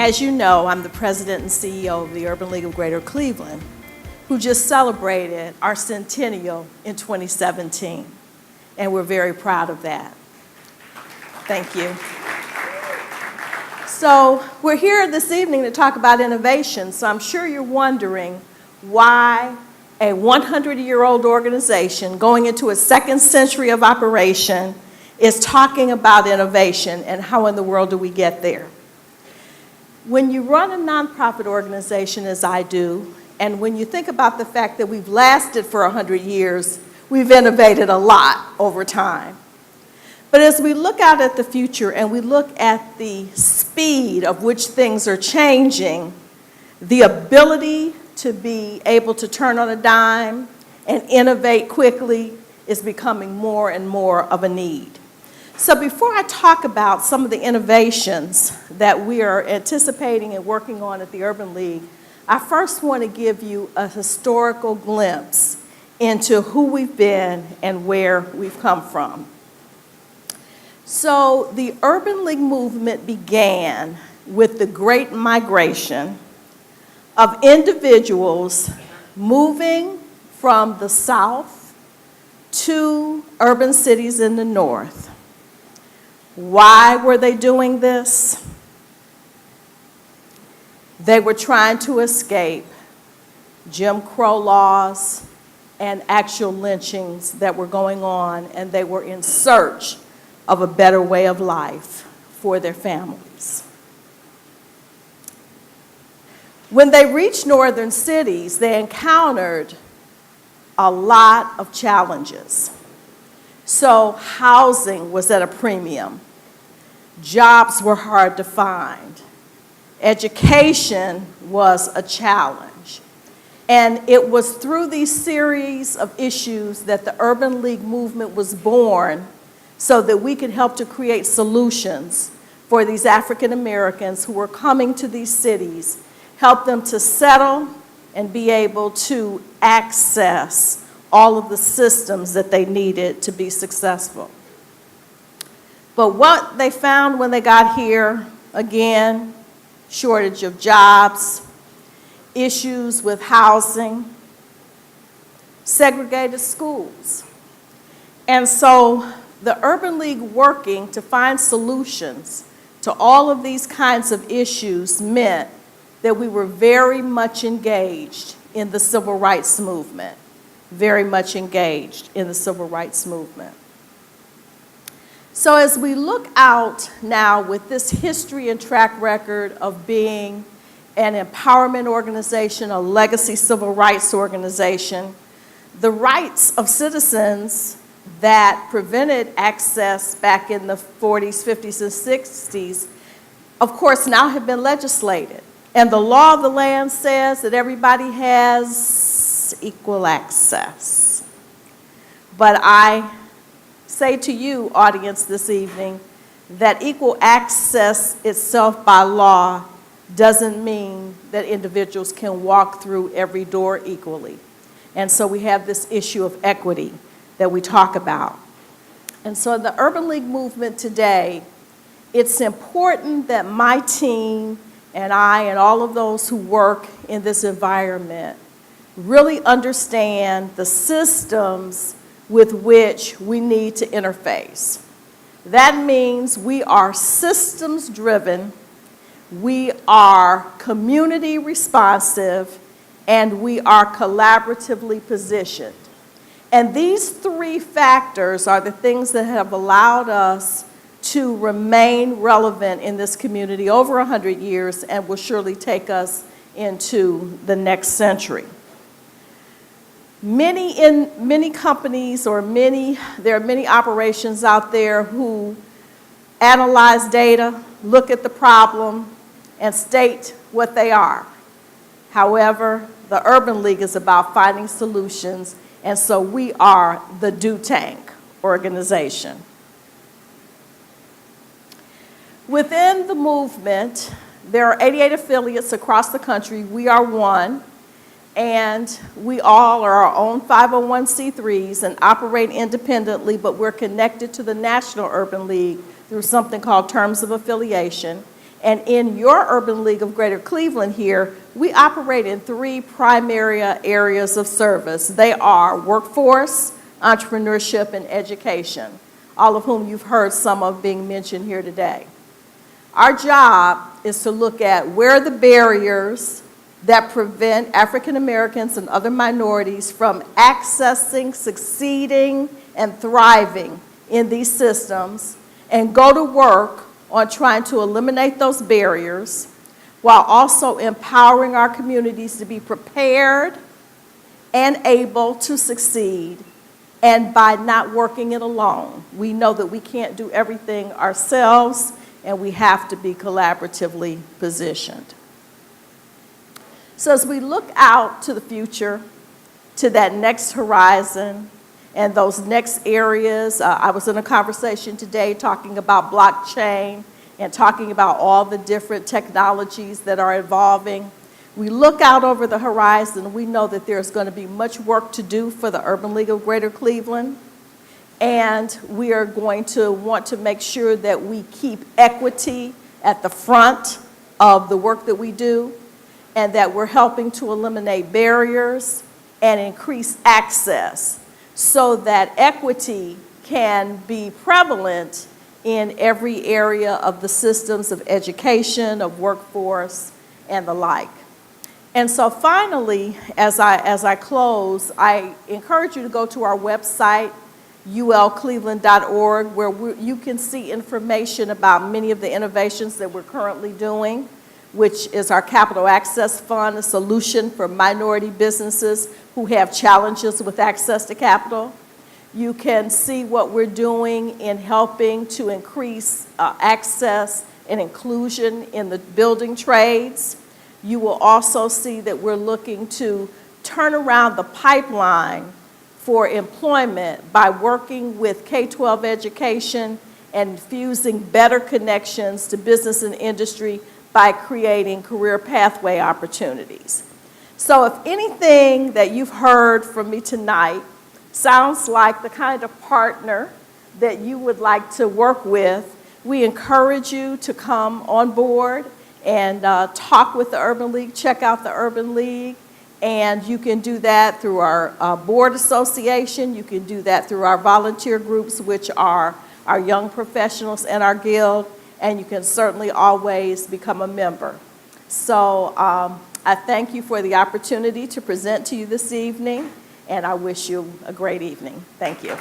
As you know, I'm the president and CEO of the Urban League of Greater Cleveland, who just celebrated our centennial in 2017, and we're very proud of that. Thank you. So we're here this evening to talk about innovation, so I'm sure you're wondering why a 100-year-old organization going into its second century of operation is talking about innovation, and how in the world do we get there? When you run a nonprofit organization, as I do, and when you think about the fact that we've lasted for 100 years, we've innovated a lot over time. But as we look out at the future and we look at the speed of which things are changing, the ability to be able to turn on a dime and innovate quickly is becoming more and more of a need. So before I talk about some of the innovations that we are anticipating and working on at the Urban League, I first want to give you a historical glimpse into who we've been and where we've come from. So the Urban League movement began with the Great Migration of individuals moving from the South to urban cities in the North. Why were they doing this? They were trying to escape Jim Crow laws and actual lynchings that were going on, and they were in search of a better way of life for their families. When they reached northern cities, they encountered a lot of challenges. So housing was at a premium. Jobs were hard to find. Education was a challenge. And it was through these series of issues that the Urban League movement was born, so that we could help to create solutions for these African Americans who were coming to these cities, help them to settle and be able to access all of the systems that they needed to be successful. But what they found when they got here, again, shortage of jobs, issues with housing, segregated schools. And so the Urban League working to find solutions to all of these kinds of issues meant that we were very much engaged in the civil rights movement, very much engaged in the civil rights movement. So as we look out now with this history and track record of being an empowerment organization, a legacy civil rights organization, the rights of citizens that prevented access back in the 40s, 50s, and 60s, of course, now have been legislated. And the law of the land says that everybody has equal access. But I say to you, audience, this evening, that equal access itself by law doesn't mean that individuals can walk through every door equally. And so we have this issue of equity that we talk about. And so in the Urban League movement today, it's important that my team and I and all of those who work in this environment really understand the systems with which we need to interface. That means we are systems driven, we are community responsive, and we are collaboratively positioned. And these three factors are the things that have allowed us to remain relevant in this community over 100 years and will surely take us into the next century. Many companies or there are many operations out there who analyze data, look at the problem, and state what they are. However, the Urban League is about finding solutions, and so we are the Do Tank organization. Within the movement, there are 88 affiliates across the country. We are one. And we all are our own 501c3s and operate independently, but we're connected to the National Urban League through something called Terms of Affiliation. And in your Urban League of Greater Cleveland here, we operate in 3 primary areas of service. They are workforce, entrepreneurship, and education, all of whom you've heard some of being mentioned here today. Our job is to look at where are the barriers that prevent African Americans and other minorities from accessing, succeeding, and thriving in these systems, and go to work on trying to eliminate those barriers while also empowering our communities to be prepared and able to succeed, and by not working it alone. We know that we can't do everything ourselves, and we have to be collaboratively positioned. So as we look out to the future, to that next horizon, and those next areas, I was in a conversation today talking about blockchain and talking about all the different technologies that are evolving. We look out over the horizon, we know that there's going to be much work to do for the Urban League of Greater Cleveland, and we are going to want to make sure that we keep equity at the front of the work that we do, and that we're helping to eliminate barriers and increase access so that equity can be prevalent in every area of the systems of education, of workforce, and the like. And so finally, as I close, I encourage you to go to our website, ulcleveland.org, where you can see information about many of the innovations that we're currently doing, which is our Capital Access Fund, a solution for minority businesses who have challenges with access to capital. You can see what we're doing in helping to increase access and inclusion in the building trades. You will also see that we're looking to turn around the pipeline for employment by working with K-12 education and fusing better connections to business and industry by creating career pathway opportunities. So if anything that you've heard from me tonight sounds like the kind of partner that you would like to work with, we encourage you to come on board and talk with the Urban League, check out the Urban League, and you can do that through our board association, you can do that through our volunteer groups, which are our young professionals and our guild, and you can certainly always become a member. So I thank you for the opportunity to present to you this evening, and I wish you a great evening. Thank you.